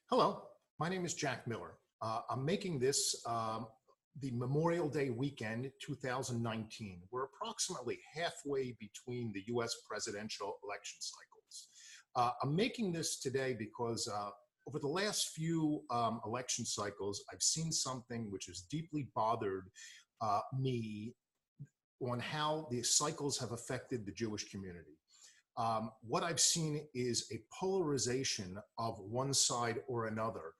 Hello, my name is Jack Miller. I'm making this the Memorial Day weekend 2019. We're approximately halfway between the US presidential election cycles. I'm making this today because over the last few election cycles, I've seen something which has deeply bothered me on how the cycles have affected the Jewish community. What I've seen is a polarization of one side or another,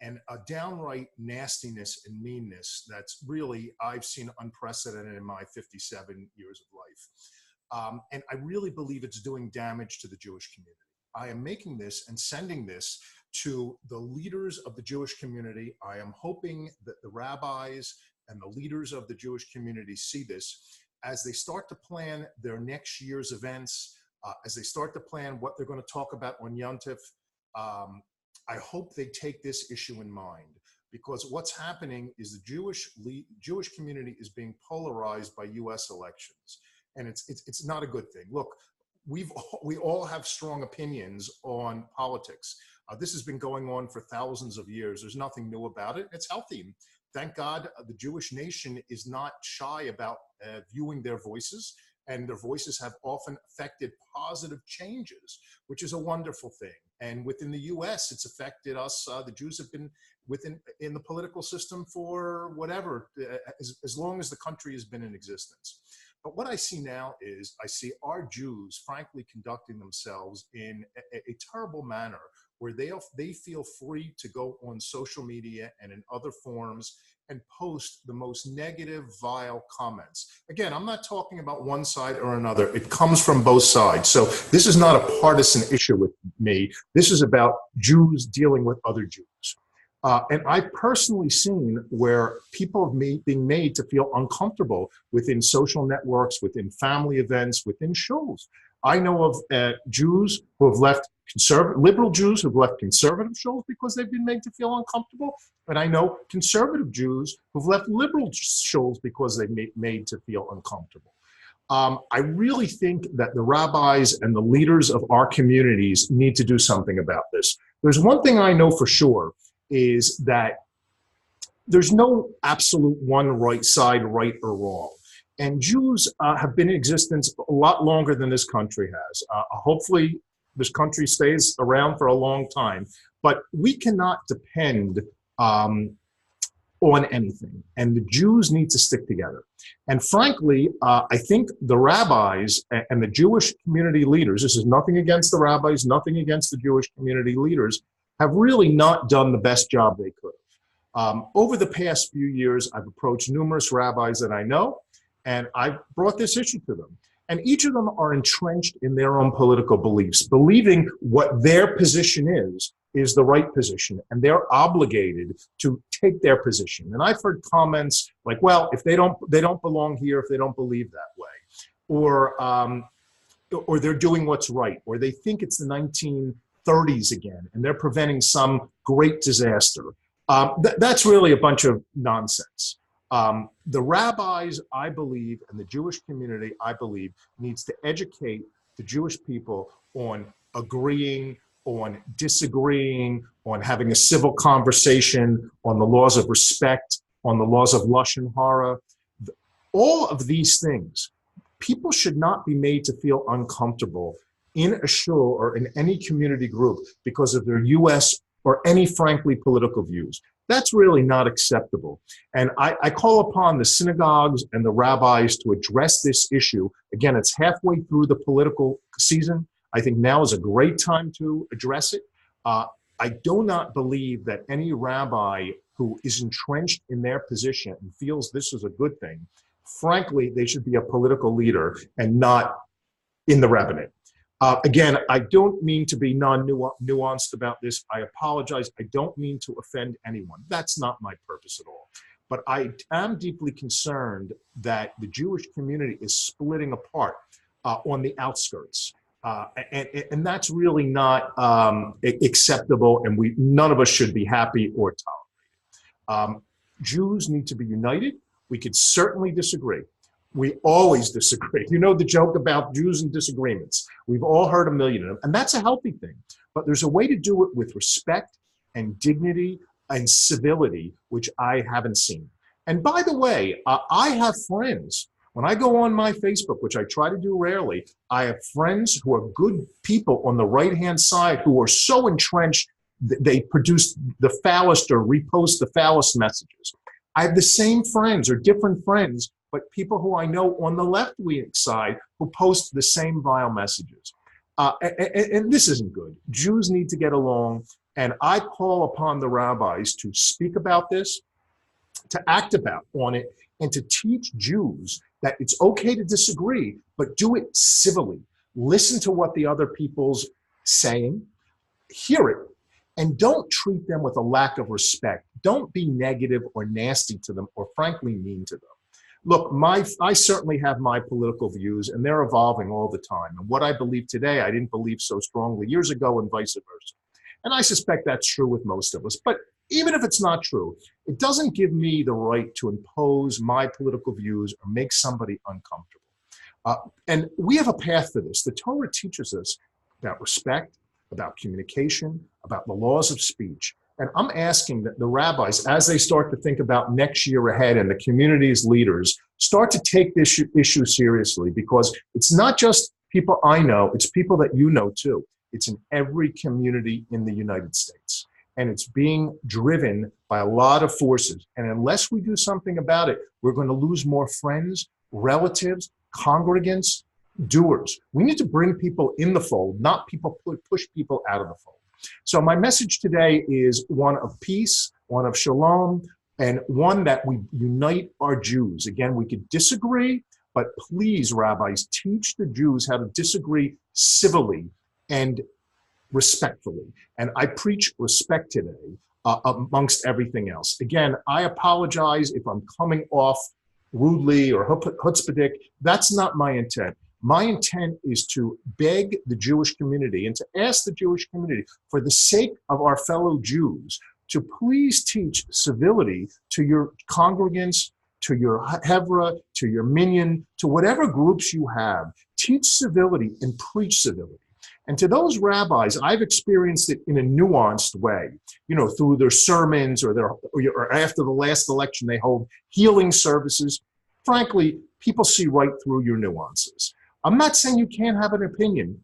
and a downright nastiness and meanness that's really, I've seen unprecedented in my 57 years of life. And I really believe it's doing damage to the Jewish community. I am making this and sending this to the leaders of the Jewish community. I am hoping that the rabbis and the leaders of the Jewish community see this as they start to plan their next year's events, as they start to plan what they're going to talk about on Yontif. I hope they take this issue in mind, because what's happening is the Jewish community is being polarized by U.S. elections, and it's not a good thing. Look, we all have strong opinions on politics. This has been going on for thousands of years. There's nothing new about it. It's healthy. Thank God the Jewish nation is not shy about viewing their voices, and their voices have often affected positive changes, which is a wonderful thing. And within the U.S., it's affected us. The Jews have been in the political system for whatever, as long as the country has been in existence. But what I see now is I see our Jews, frankly, conducting themselves in a terrible manner, where they feel free to go on social media and in other forums and post the most negative, vile comments. Again, I'm not talking about one side or another. It comes from both sides. So this is not a partisan issue with me. This is about Jews dealing with other Jews. And I've personally seen where people have being made to feel uncomfortable within social networks, within family events, within shows. I know of Jews who have left liberal Jews who've left conservative shows because they've been made to feel uncomfortable. And I know conservative Jews who've left liberal shows because they've made to feel uncomfortable. I really think that the rabbis and the leaders of our communities need to do something about this. There's one thing I know for sure, is that there's no absolute one right side, right or wrong. And Jews have been in existence a lot longer than this country has. Hopefully, this country stays around for a long time. But we cannot depend on anything. And the Jews need to stick together. And frankly, I think the rabbis and the Jewish community leaders, this is nothing against the rabbis, nothing against the Jewish community leaders, have really not done the best job they could have. Over the past few years, I've approached numerous rabbis that I know, and I've brought this issue to them. And each of them are entrenched in their own political beliefs, believing what their position is the right position, and they're obligated to take their position. And I've heard comments like, well, if they don't belong here if they don't believe that way, or they're doing what's right, or they think it's the 1930s again, and they're preventing some great disaster. That's really a bunch of nonsense. The rabbis, I believe, and the Jewish community, I believe, needs to educate the Jewish people on agreeing, on disagreeing, on having a civil conversation, on the laws of respect, on the laws of lashon hara. All of these things, people should not be made to feel uncomfortable in a shul or in any community group because of their U.S. or any, frankly, political views. That's really not acceptable. And I call upon the synagogues and the rabbis to address this issue. Again, it's halfway through the political season. I think now is a great time to address it. I do not believe that any rabbi who is entrenched in their position and feels this is a good thing, frankly, they should be a political leader and not in the rabbinate. Again, I don't mean to be non-nuanced about this. I apologize. I don't mean to offend anyone. That's not my purpose at all. But I am deeply concerned that the Jewish community is splitting apart on the outskirts. And that's really not acceptable, and none of us should be happy or tolerate. Jews need to be united. We could certainly disagree. We always disagree. You know the joke about Jews and disagreements. We've all heard a million of them, and that's a healthy thing. But there's a way to do it with respect and dignity and civility, which I haven't seen. And by the way, I have friends. When I go on my Facebook, which I try to do rarely, I have friends who are good people on the right-hand side who are so entrenched they produce the foulest or repost the foulest messages. I have the same friends or different friends, but people who I know on the left-wing side who post the same vile messages. And this isn't good. Jews need to get along. And I call upon the rabbis to speak about this, to act about on it, and to teach Jews that it's okay to disagree, but do it civilly. Listen to what the other people's saying, hear it, and don't treat them with a lack of respect. Don't be negative or nasty to them or frankly mean to them. Look, I certainly have my political views, and they're evolving all the time. And what I believe today, I didn't believe so strongly years ago, and vice versa. And I suspect that's true with most of us. But even if it's not true, it doesn't give me the right to impose my political views or make somebody uncomfortable. And we have a path for this. The Torah teaches us about respect, about communication, about the laws of speech. And I'm asking that the rabbis, as they start to think about next year ahead and the community's leaders, start to take this issue seriously, because it's not just people I know, it's people that you know too. It's in every community in the United States. And it's being driven by a lot of forces. And unless we do something about it, we're going to lose more friends, relatives, congregants, doers. We need to bring people in the fold, not people push people out of the fold. So my message today is one of peace, one of shalom, and one that we unite our Jews. Again, we could disagree, but please, rabbis, teach the Jews how to disagree civilly and respectfully. And I preach respect today amongst everything else. Again, I apologize if I'm coming off rudely or chutzpahdik. That's not my intent. My intent is to beg the Jewish community and to ask the Jewish community, for the sake of our fellow Jews, to please teach civility to your congregants, to your Hevra, to your minyan, to whatever groups you have. Teach civility and preach civility. And to those rabbis, I've experienced it in a nuanced way, through their sermons or after the last election, they hold healing services. Frankly, people see right through your nuances. I'm not saying you can't have an opinion.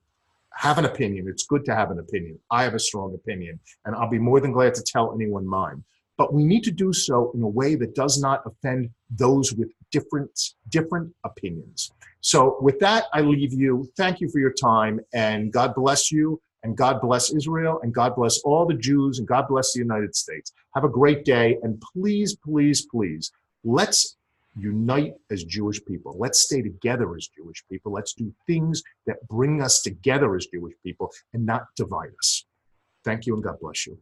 Have an opinion. It's good to have an opinion. I have a strong opinion, and I'll be more than glad to tell anyone mine. But we need to do so in a way that does not offend those with different opinions. So with that, I leave you. Thank you for your time, and God bless you, and God bless Israel, and God bless all the Jews, and God bless the United States. Have a great day, and please, please, please, let's unite as Jewish people. Let's stay together as Jewish people. Let's do things that bring us together as Jewish people and not divide us. Thank you, and God bless you.